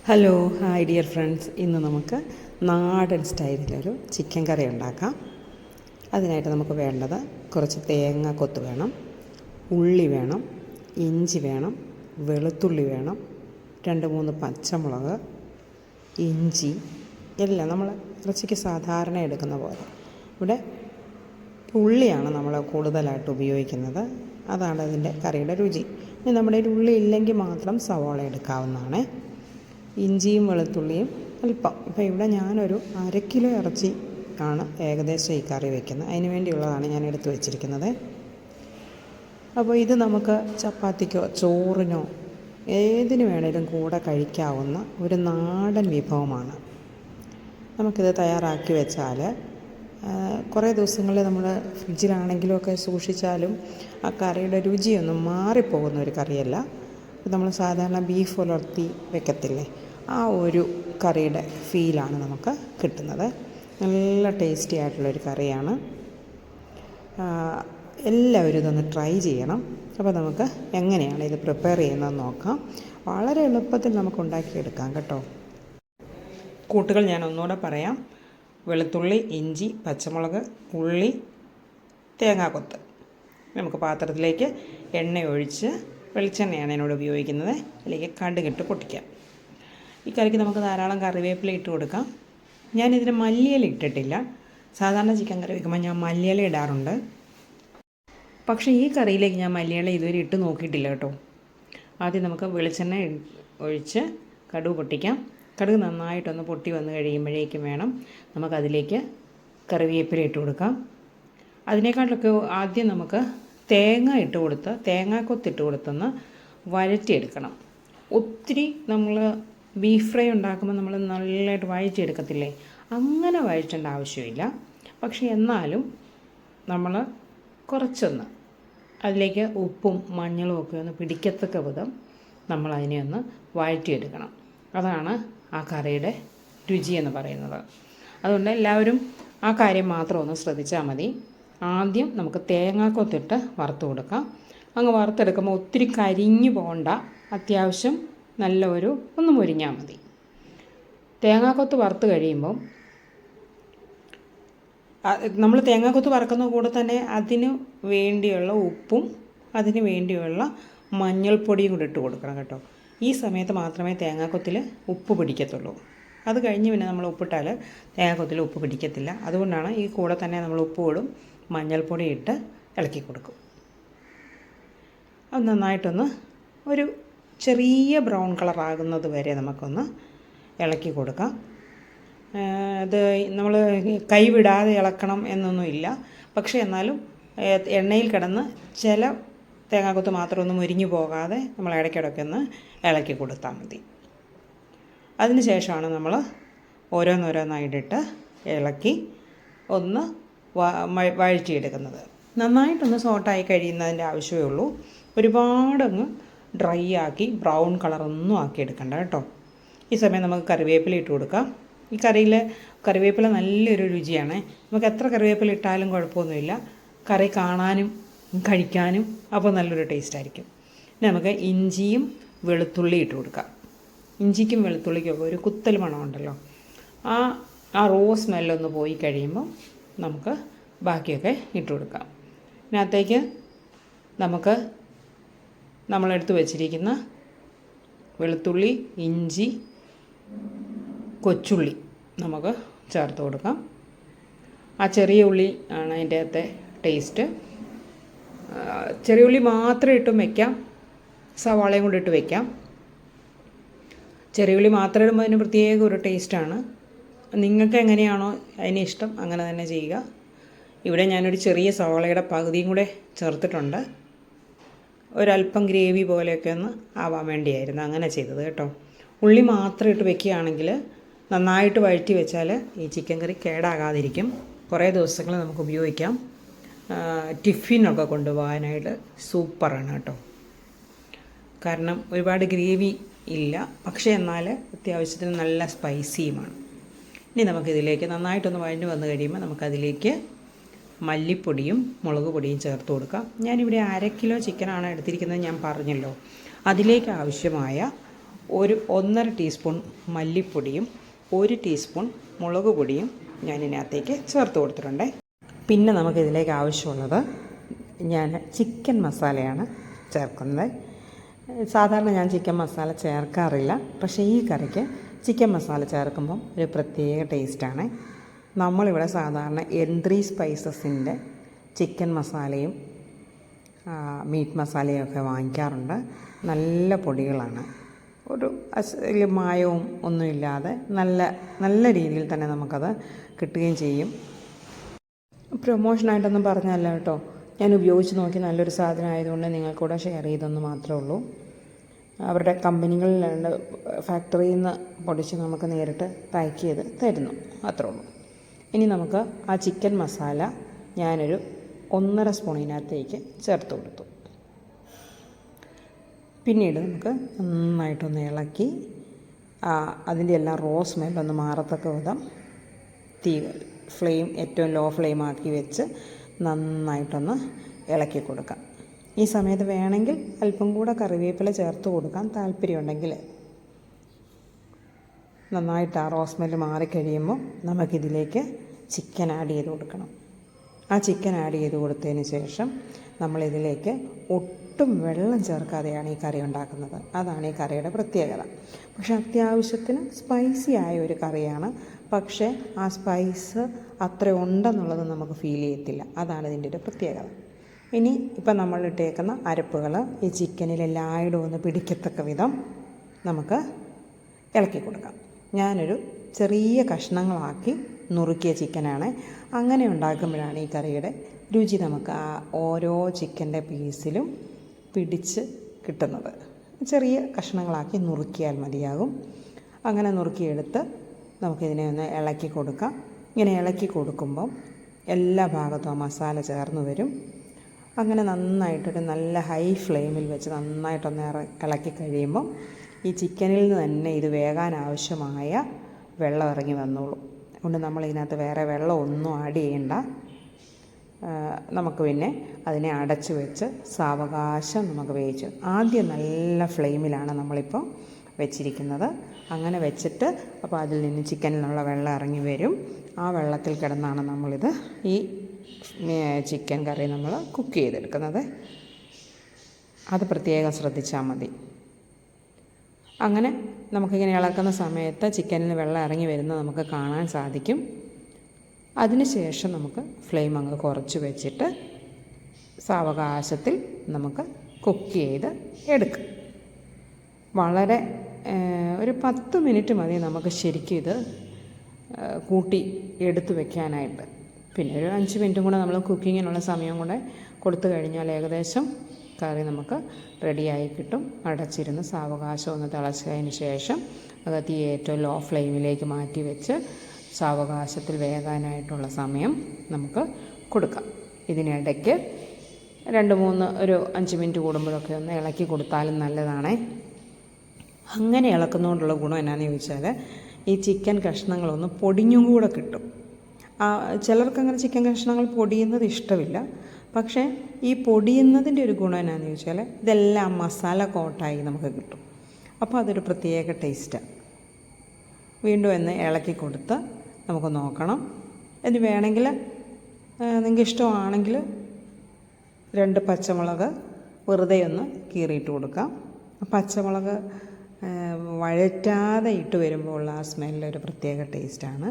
Hello hi dear friends, ഇന്ന് നമുക്ക് നാടൻ സ്റ്റൈലിലൊരു ചിക്കൻ കറി ഉണ്ടാക്കാം. അതിനായിട്ട് നമുക്ക് വേണ്ടത് കുറച്ച് തേങ്ങ കൊത്ത് വേണം, ഉള്ളി വേണം, ഇഞ്ചി വേണം, വെളുത്തുള്ളി വേണം, 2-3 പച്ചമുളക്, ഇഞ്ചി എല്ലാം നമ്മൾ ഇറച്ചിക്ക് സാധാരണ എടുക്കുന്ന പോലെ. ഇവിടെ ഉള്ളിയാണ് നമ്മൾ കൂടുതലായിട്ട് ഉപയോഗിക്കുന്നത്, അതാണ് അതിൻ്റെ കറിയുടെ രുചി. ഇനി നമ്മുടെ ഉള്ളി ഇല്ലെങ്കിൽ മാത്രം സവാള എടുക്കാവുന്നതാണ്. ഇഞ്ചിയും വെളുത്തുള്ളിയും അല്പം. ഇപ്പോൾ ഇവിടെ ഞാനൊരു 1/2 കിലോ ഇറച്ചി ആണ് ഏകദേശം ഈ കറി വയ്ക്കുന്നത്. അതിന് വേണ്ടിയുള്ളതാണ് ഞാൻ എടുത്ത് വെച്ചിരിക്കുന്നത്. അപ്പോൾ ഇത് നമുക്ക് ചപ്പാത്തിക്കോ ചോറിനോ ഏതിന് വേണേലും കൂടെ കഴിക്കാവുന്ന ഒരു നാടൻ വിഭവമാണ്. നമുക്കിത് തയ്യാറാക്കി വെച്ചാൽ കുറേ ദിവസങ്ങളിൽ നമ്മൾ ഫ്രിഡ്ജിലാണെങ്കിലുമൊക്കെ സൂക്ഷിച്ചാലും ആ കറിയുടെ രുചിയൊന്നും മാറിപ്പോകുന്ന ഒരു കറിയല്ല. നമ്മൾ സാധാരണ ബീഫ് ഉലർത്തി വെക്കത്തില്ലേ, ആ ഒരു കറിയുടെ ഫീലാണ് നമുക്ക് കിട്ടുന്നത്. നല്ല ടേസ്റ്റി ആയിട്ടുള്ളൊരു കറിയാണ്. എല്ലാവരും ഇതൊന്ന് ട്രൈ ചെയ്യണം. അപ്പോൾ നമുക്ക് എങ്ങനെയാണ് ഇത് പ്രിപ്പയർ ചെയ്യുന്നതെന്ന് നോക്കാം. വളരെ എളുപ്പത്തിൽ നമുക്ക് ഉണ്ടാക്കിയെടുക്കാം കേട്ടോ. കൂട്ടുകൾ ഞാൻ ഒന്നുകൂടെ പറയാം: വെളുത്തുള്ളി, ഇഞ്ചി, പച്ചമുളക്, ഉള്ളി, തേങ്ങാക്കൊത്ത്. നമുക്ക് പാത്രത്തിലേക്ക് എണ്ണ ഒഴിച്ച്, വെളിച്ചെണ്ണയാണ് എന്നോട് ഉപയോഗിക്കുന്നത്, അതിലേക്ക് കടുകിട്ട് പൊട്ടിക്കാം. ഈ കറിക്ക് നമുക്ക് ധാരാളം കറിവേപ്പില ഇട്ട് കൊടുക്കാം. ഞാനിതിന് മല്ലിയില ഇട്ടിട്ടില്ല. സാധാരണ ചിക്കൻ കറി വയ്ക്കുമ്പോൾ ഞാൻ മല്ലിയില ഇടാറുണ്ട്. പക്ഷേ ഈ കറിയിലേക്ക് ഞാൻ മല്ലിയില ഇതുവരെ ഇട്ട് നോക്കിയിട്ടില്ല കേട്ടോ. ആദ്യം നമുക്ക് വെളിച്ചെണ്ണ ഒഴിച്ച് കടുക് പൊട്ടിക്കാം. കടുക് നന്നായിട്ടൊന്ന് പൊട്ടി വന്ന് കഴിയുമ്പോഴേക്കും വേണം നമുക്കതിലേക്ക് കറിവേപ്പില ഇട്ട് കൊടുക്കാം. അതിനേക്കാളൊക്കെ ആദ്യം നമുക്ക് തേങ്ങ ഇട്ട് കൊടുത്ത്, തേങ്ങാക്കൊത്തിട്ട് കൊടുത്തൊന്ന് വഴറ്റിയെടുക്കണം. ഒത്തിരി നമ്മൾ ബീഫ് ഫ്രൈ ഉണ്ടാക്കുമ്പോൾ നമ്മൾ നല്ലതായിട്ട് വഴറ്റിയെടുക്കത്തില്ലേ, അങ്ങനെ വഴറ്റേണ്ട ആവശ്യമില്ല. പക്ഷേ എന്നാലും നമ്മൾ കുറച്ചൊന്ന് അതിലേക്ക് ഉപ്പും മഞ്ഞളും ഒക്കെ ഒന്ന് പിടിക്കത്തക്ക വിധം നമ്മളതിനെ ഒന്ന് വഴറ്റിയെടുക്കണം. അതാണ് ആ കറിയുടെ രുചി എന്ന് പറയുന്നത്. അതുകൊണ്ട് എല്ലാവരും ആ കാര്യം മാത്രം ഒന്ന് ശ്രദ്ധിച്ചാൽ മതി. ആദ്യം നമുക്ക് തേങ്ങാക്കൊത്തിട്ട് വറുത്ത് കൊടുക്കാം. അങ്ങ് വറുത്തെടുക്കുമ്പോൾ ഒത്തിരി കരിഞ്ഞു പോകണ്ട, അത്യാവശ്യം നല്ല ഒന്ന് മുരിഞ്ഞാൽ മതി. തേങ്ങാക്കൊത്ത് വറുത്ത് കഴിയുമ്പം നമ്മൾ തേങ്ങാക്കൊത്ത് വറുക്കുന്ന കൂടെ തന്നെ അതിന് വേണ്ടിയുള്ള ഉപ്പും അതിന് വേണ്ടിയുള്ള മഞ്ഞൾപ്പൊടിയും കൂടി ഇട്ട് കൊടുക്കണം കേട്ടോ. ഈ സമയത്ത് മാത്രമേ തേങ്ങാക്കൊത്തിൽ ഉപ്പ് പിടിക്കത്തുള്ളൂ. അത് കഴിഞ്ഞ് പിന്നെ നമ്മൾ ഉപ്പിട്ടാൽ തേങ്ങാക്കൊത്തിൽ ഉപ്പ് പിടിക്കത്തില്ല. അതുകൊണ്ടാണ് ഈ കൂടെ തന്നെ നമ്മൾ ഉപ്പ് ഇടും, മഞ്ഞൾപ്പൊടി ഇട്ട് ഇളക്കി കൊടുക്കും. അത് നന്നായിട്ടൊന്ന് ഒരു ചെറിയ ബ്രൗൺ കളറാകുന്നത് വരെ നമുക്കൊന്ന് ഇളക്കി കൊടുക്കാം. അത് നമ്മൾ കൈവിടാതെ ഇളക്കണം എന്നൊന്നുമില്ല. പക്ഷേ എന്നാലും എണ്ണയിൽ കിടന്ന് ചില തേങ്ങാക്കൊത്ത് മാത്രം ഒന്ന് മുരിഞ്ഞു പോകാതെ നമ്മൾ ഇടയ്ക്കിടയ്ക്ക് ഒന്ന് ഇളക്കി കൊടുത്താൽ മതി. അതിന് ശേഷമാണ് നമ്മൾ ഓരോന്നോരോന്നായിട്ടിട്ട് ഇളക്കി ഒന്ന് വഴറ്റിയെടുക്കുന്നത്. നന്നായിട്ടൊന്ന് സോട്ടായി കഴിയുന്നതിൻ്റെ ആവശ്യമേ ഉള്ളൂ. ഒരുപാടങ്ങ് ഡ്രൈ ആക്കി ബ്രൗൺ കളറൊന്നും ആക്കി എടുക്കണ്ട കേട്ടോ. ഈ സമയം നമുക്ക് കറിവേപ്പില ഇട്ട് കൊടുക്കാം. ഈ കറിയിൽ കറിവേപ്പില നല്ലൊരു രുചിയാണ്. നമുക്ക് എത്ര കറിവേപ്പില ഇട്ടാലും കുഴപ്പമൊന്നുമില്ല. കറി കാണാനും കഴിക്കാനും അപ്പോൾ നല്ലൊരു ടേസ്റ്റായിരിക്കും. ഇനി നമുക്ക് ഇഞ്ചിയും വെളുത്തുള്ളി ഇട്ട് കൊടുക്കാം. ഇഞ്ചിക്കും വെളുത്തുള്ളിക്കൊക്കെ ഒരു കുത്തൽ മണമുണ്ടല്ലോ, ആ റോ സ്മെല്ലൊന്ന് പോയി കഴിയുമ്പോൾ നമുക്ക് ബാക്കിയൊക്കെ ഇട്ട് കൊടുക്കാം. ഇതിനകത്തേക്ക് നമുക്ക് നമ്മളെടുത്ത് വെച്ചിരിക്കുന്ന വെളുത്തുള്ളി, ഇഞ്ചി, കൊച്ചുള്ളി നമുക്ക് ചേർത്ത് കൊടുക്കാം. ആ ചെറിയ ഉള്ളി ആണ് അതിൻ്റെ അകത്തെ ടേസ്റ്റ്. ചെറിയ ഉള്ളി മാത്രം ഇട്ടും വയ്ക്കാം, സവാളയും കൂടി ഇട്ട് വയ്ക്കാം. ചെറിയ ഉള്ളി മാത്രം ഇടുമ്പോൾ അതിന് പ്രത്യേക ഒരു ടേസ്റ്റാണ്. നിങ്ങൾക്ക് എങ്ങനെയാണോ അതിന് ഇഷ്ടം അങ്ങനെ തന്നെ ചെയ്യുക. ഇവിടെ ഞാനൊരു ചെറിയ സവാളയുടെ പകുതിയും കൂടെ ചേർത്തിട്ടുണ്ട്. ഒരല്പം ഗ്രേവി പോലെയൊക്കെ ഒന്ന് ആവാൻ വേണ്ടിയായിരുന്നു അങ്ങനെ ചെയ്തത് കേട്ടോ. ഉള്ളി മാത്രം ഇട്ട് വെക്കുകയാണെങ്കിൽ നന്നായിട്ട് വഴറ്റി വെച്ചാൽ ഈ ചിക്കൻ കറി കേടാകാതിരിക്കും. കുറേ ദിവസങ്ങൾ നമുക്ക് ഉപയോഗിക്കാം. ടിഫിനൊക്കെ കൊണ്ടുപോകാനായിട്ട് സൂപ്പറാണ് കേട്ടോ. കാരണം ഒരുപാട് ഗ്രേവി ഇല്ല, പക്ഷേ എന്നാൽ അത്യാവശ്യത്തിന് നല്ല സ്പൈസിയുമാണ്. ഇനി നമുക്കിതിലേക്ക് നന്നായിട്ടൊന്ന് വഴഞ്ഞു വന്നു കഴിയുമ്പോൾ നമുക്കതിലേക്ക് മല്ലിപ്പൊടിയും മുളക് പൊടിയും ചേർത്ത് കൊടുക്കാം. ഞാനിവിടെ 1/2 കിലോ ചിക്കനാണ് എടുത്തിരിക്കുന്നത്, ഞാൻ പറഞ്ഞല്ലോ. അതിലേക്ക് ആവശ്യമായ ഒരു 1.5 ടീസ്പൂൺ മല്ലിപ്പൊടിയും 1 ടീസ്പൂൺ മുളക് പൊടിയും ഞാൻ ഇതിനകത്തേക്ക് ചേർത്ത് കൊടുത്തിട്ടുണ്ട്. പിന്നെ നമുക്കിതിലേക്ക് ആവശ്യമുള്ളത് ഞാൻ ചിക്കൻ മസാലയാണ് ചേർക്കുന്നത്. സാധാരണ ഞാൻ ചിക്കൻ മസാല ചേർക്കാറില്ല, പക്ഷേ ഈ കറിക്ക് ചിക്കൻ മസാല ചേർക്കുമ്പം ഒരു പ്രത്യേക ടേസ്റ്റാണ്. നമ്മളിവിടെ സാധാരണ M3 സ്പൈസസിൻ്റെ ചിക്കൻ മസാലയും മീറ്റ് മസാലയും ഒക്കെ വാങ്ങിക്കാറുണ്ട്. നല്ല പൊടികളാണ്, ഒരു മായവും ഒന്നുമില്ലാതെ നല്ല രീതിയിൽ തന്നെ നമുക്കത് കിട്ടുകയും ചെയ്യും. പ്രൊമോഷനായിട്ടൊന്നും പറഞ്ഞല്ല കേട്ടോ, ഞാൻ ഉപയോഗിച്ച് നോക്കി നല്ലൊരു സാധനം ആയതുകൊണ്ട് നിങ്ങൾക്കൂടെ ഷെയർ ചെയ്തെന്ന് മാത്രമേ ഉള്ളൂ. അവരുടെ കമ്പനികളിലുണ്ട്, ഫാക്ടറിയിൽ നിന്ന് പൊടിച്ച് നമുക്ക് നേരിട്ട് പാക്ക് ചെയ്ത് തരുന്നു, അത്രേ ഉള്ളൂ. ഇനി നമുക്ക് ആ ചിക്കൻ മസാല ഞാനൊരു 1.5 സ്പൂണിനകത്തേക്ക് ചേർത്ത് കൊടുത്തു. പിന്നീട് നമുക്ക് നന്നായിട്ടൊന്ന് ഇളക്കി അതിൻ്റെ എല്ലാം സ്മെല്ലൊന്ന് മാറത്തക്ക വിധം ഫ്ലെയിം ഏറ്റവും ലോ ഫ്ലെയിമാക്കി വെച്ച് നന്നായിട്ടൊന്ന് ഇളക്കി കൊടുക്കാം. ഈ സമയത്ത് വേണമെങ്കിൽ അല്പം കൂടെ കറിവേപ്പില ചേർത്ത് കൊടുക്കാൻ താല്പര്യമുണ്ടെങ്കിൽ. നന്നായിട്ട് ആ സ്മെല്ല് മാറിക്കഴിയുമ്പോൾ നമുക്കിതിലേക്ക് ചിക്കൻ ആഡ് ചെയ്ത് കൊടുക്കണം. ആ ചിക്കൻ ആഡ് ചെയ്ത് കൊടുത്തതിന് ശേഷം നമ്മളിതിലേക്ക് ഒട്ടും വെള്ളം ചേർക്കാതെയാണ് ഈ കറി ഉണ്ടാക്കുന്നത്. അതാണ് ഈ കറിയുടെ പ്രത്യേകത. പക്ഷെ അത്യാവശ്യത്തിന് സ്പൈസി ആയ ഒരു കറിയാണ്. പക്ഷേ ആ സ്പൈസ് അത്ര ഉണ്ടെന്നുള്ളത് നമുക്ക് ഫീൽ ചെയ്യത്തില്ല. അതാണ് ഇതിൻ്റെ ഒരു പ്രത്യേകത. ഇനി ഇപ്പം നമ്മൾ ഇട്ടേക്കുന്ന അരപ്പുകൾ ഈ ചിക്കനിൽ എല്ലായിടും ഒന്ന് പിടിക്കത്തക്ക വിധം നമുക്ക് ഇളക്കി കൊടുക്കാം. ഞാനൊരു ചെറിയ കഷ്ണങ്ങളാക്കി നുറുക്കിയ ചിക്കനാണ്. അങ്ങനെ ഉണ്ടാക്കുമ്പോഴാണ് ഈ കറിയുടെ രുചി നമുക്ക് ആ ഓരോ ചിക്കൻ്റെ പീസിലും പിടിച്ച് കിട്ടുന്നത്. ചെറിയ കഷ്ണങ്ങളാക്കി നുറുക്കിയാൽ മതിയാകും. അങ്ങനെ നുറുക്കിയെടുത്ത് നമുക്കിതിനെ ഒന്ന് ഇളക്കി കൊടുക്കാം. ഇങ്ങനെ ഇളക്കി കൊടുക്കുമ്പം എല്ലാ ഭാഗത്തും ആ മസാല ചേർന്ന് വരും. അങ്ങനെ നന്നായിട്ടൊരു നല്ല ഹൈ ഫ്ലെയിമിൽ വെച്ച് നന്നായിട്ടൊന്ന് ഇളക്കി കഴിയുമ്പം ഈ ചിക്കനിൽ നിന്ന് തന്നെ ഇത് വേകാൻ ആവശ്യമായ വെള്ളം ഇറങ്ങി വന്നോളും. അതുകൊണ്ട് നമ്മളിതിനകത്ത് വേറെ വെള്ളം ഒന്നും ആഡ് ചെയ്യണ്ട. നമുക്ക് പിന്നെ അതിനെ അടച്ച് വെച്ച് സാവകാശം നമുക്ക് വേവിച്ച് ആദ്യം നല്ല ഫ്ലെയിമിലാണ് നമ്മളിപ്പോൾ വെച്ചിരിക്കുന്നത്. അങ്ങനെ വെച്ചിട്ട് അപ്പോൾ അതിൽ നിന്ന് ചിക്കനിലുള്ള വെള്ളം ഇറങ്ങി വരും. ആ വെള്ളത്തിൽ കിടന്നാണ് നമ്മളിത് ഈ ചിക്കൻ കറി നമ്മൾ കുക്ക് ചെയ്തെടുക്കുന്നത്. അത് പ്രത്യേകം ശ്രദ്ധിച്ചാൽ മതി. അങ്ങനെ നമുക്കിങ്ങനെ ഇളക്കുന്ന സമയത്ത് ചിക്കനിൽ വെള്ളം ഇറങ്ങി വരുന്നത് നമുക്ക് കാണാൻ സാധിക്കും. അതിനുശേഷം നമുക്ക് ഫ്ലെയിം അങ്ങ് കുറച്ച് വെച്ചിട്ട് സാവകാശത്തിൽ നമുക്ക് കുക്ക് ചെയ്ത് എടുക്കാം. വളരെ ഒരു 10 മിനിറ്റ് മതി നമുക്ക് ശരിക്കും ഇത് കൂട്ടി എടുത്ത് വെക്കാനായിട്ട്. പിന്നെ ഒരു 5 മിനിറ്റും കൂടെ നമ്മൾ കുക്കിങ്ങിനുള്ള സമയം കൂടെ കൊടുത്തു കഴിഞ്ഞാൽ ഏകദേശം കറി നമുക്ക് റെഡിയായി കിട്ടും. അടച്ചിരുന്ന് സാവകാശം ഒന്ന് തിളച്ചതിന് ശേഷം അത് തീ ഏറ്റവും ലോ ഫ്ലെയിമിലേക്ക് മാറ്റി വെച്ച് സാവകാശത്തിൽ വേകാനായിട്ടുള്ള സമയം നമുക്ക് കൊടുക്കാം. ഇതിനിടയ്ക്ക് 2-3 ഒരു 5 മിനിറ്റ് കൂടുമ്പോഴൊക്കെ ഒന്ന് ഇളക്കി കൊടുത്താലും നല്ലതാണേ. അങ്ങനെ ഇളക്കുന്നതുകൊണ്ടുള്ള ഗുണം എന്നാന്ന് ചോദിച്ചാൽ ഈ ചിക്കൻ കഷ്ണങ്ങളൊന്ന് പൊടിഞ്ഞും കൂടെ കിട്ടും. ചിലർക്കങ്ങനെ ചിക്കൻ കഷ്ണങ്ങൾ പൊടിയുന്നത് ഇഷ്ടമില്ല. പക്ഷേ ഈ പൊടിയുന്നതിൻ്റെ ഒരു ഗുണം എന്നാന്ന് ചോദിച്ചാൽ ഇതെല്ലാം മസാല കോട്ടായി നമുക്ക് കിട്ടും. അപ്പോൾ അതൊരു പ്രത്യേക ടേസ്റ്റാണ്. വീണ്ടും ഒന്ന് ഇളക്കി കൊടുത്ത് നമുക്ക് നോക്കണം. ഇനി വേണമെങ്കിൽ നിങ്ങൾക്ക് ഇഷ്ടമാണെങ്കിൽ 2 പച്ചമുളക് വെറുതെ ഒന്ന് കീറിയിട്ട് കൊടുക്കാം. പച്ചമുളക് വഴറ്റാതെ ഇട്ട് വരുമ്പോൾ ഉള്ള ആ സ്മെല്ലൊരു പ്രത്യേക ടേസ്റ്റാണ്.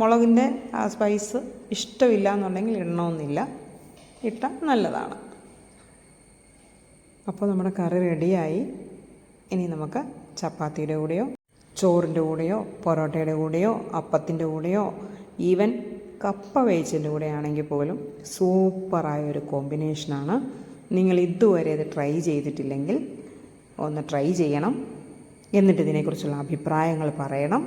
മുളകിൻ്റെ ആ സ്പൈസ് ഇഷ്ടമില്ല എന്നുണ്ടെങ്കിൽ ഇടണമെന്നില്ല, ഇട്ടാൽ നല്ലതാണ്. അപ്പോൾ നമ്മുടെ കറി റെഡിയായി. ഇനി നമുക്ക് ചപ്പാത്തിയുടെ കൂടെയോ ചോറിൻ്റെ കൂടെയോ പൊറോട്ടയുടെ കൂടെയോ അപ്പത്തിൻ്റെ കൂടെയോ ഈവൻ കപ്പ വേവിച്ചതിൻ്റെ കൂടെ ആണെങ്കിൽ പോലും സൂപ്പറായൊരു കോമ്പിനേഷനാണ്. നിങ്ങൾ ഇതുവരെ ഇത് ട്രൈ ചെയ്തിട്ടില്ലെങ്കിൽ ഒന്ന് ട്രൈ ചെയ്യണം. എന്നിട്ട് ഇതിനെക്കുറിച്ചുള്ള അഭിപ്രായങ്ങൾ പറയണം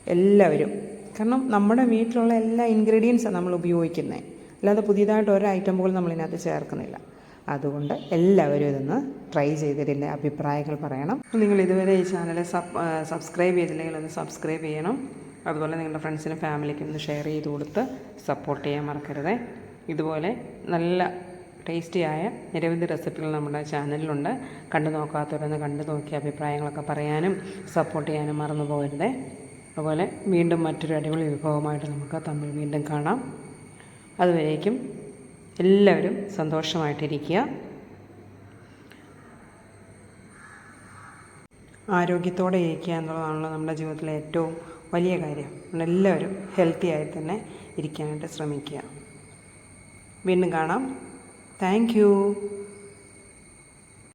എല്ലാവരും. കാരണം നമ്മുടെ വീട്ടിലുള്ള എല്ലാ ഇൻഗ്രീഡിയൻസാണ് നമ്മൾ ഉപയോഗിക്കുന്നത്, അല്ലാതെ പുതിയതായിട്ട് ഓരോ ഐറ്റം പോലും നമ്മളിതിനകത്ത് ചേർക്കുന്നില്ല. അതുകൊണ്ട് എല്ലാവരും ഇതൊന്ന് ട്രൈ ചെയ്തിട്ട് അഭിപ്രായങ്ങൾ പറയണം. നിങ്ങൾ ഇതുവരെ ഈ ചാനൽ സബ്സ്ക്രൈബ് ചെയ്തില്ലെങ്കിൽ ഒന്ന് സബ്സ്ക്രൈബ് ചെയ്യണം. അതുപോലെ നിങ്ങളുടെ ഫ്രണ്ട്സിനും ഫാമിലിക്കും ഒന്ന് ഷെയർ ചെയ്ത് കൊടുത്ത് സപ്പോർട്ട് ചെയ്യാൻ മറക്കരുത്. ഇതുപോലെ നല്ല ടേസ്റ്റിയായ നിരവധി റെസിപ്പികൾ നമ്മുടെ ചാനലിലുണ്ട്. കണ്ടു നോക്കാത്തവരൊന്ന് കണ്ടു നോക്കി അഭിപ്രായങ്ങളൊക്കെ പറയാനും സപ്പോർട്ട് ചെയ്യാനും മറന്നു പോകരുതേ. അതുപോലെ വീണ്ടും മറ്റൊരു അടിപൊളി വിഭവമായിട്ട് നമുക്ക് തമ്മിൽ വീണ്ടും കാണാം. അതുവരേക്കും എല്ലാവരും സന്തോഷമായിട്ടിരിക്കുക. ആരോഗ്യത്തോടെ ഇരിക്കുക എന്നുള്ളതാണല്ലോ നമ്മുടെ ജീവിതത്തിലെ ഏറ്റവും വലിയ കാര്യം. എല്ലാവരും ഹെൽത്തി ആയി തന്നെ ഇരിക്കാനായിട്ട് ശ്രമിക്കുക. വീണ്ടും കാണാം. Thank you.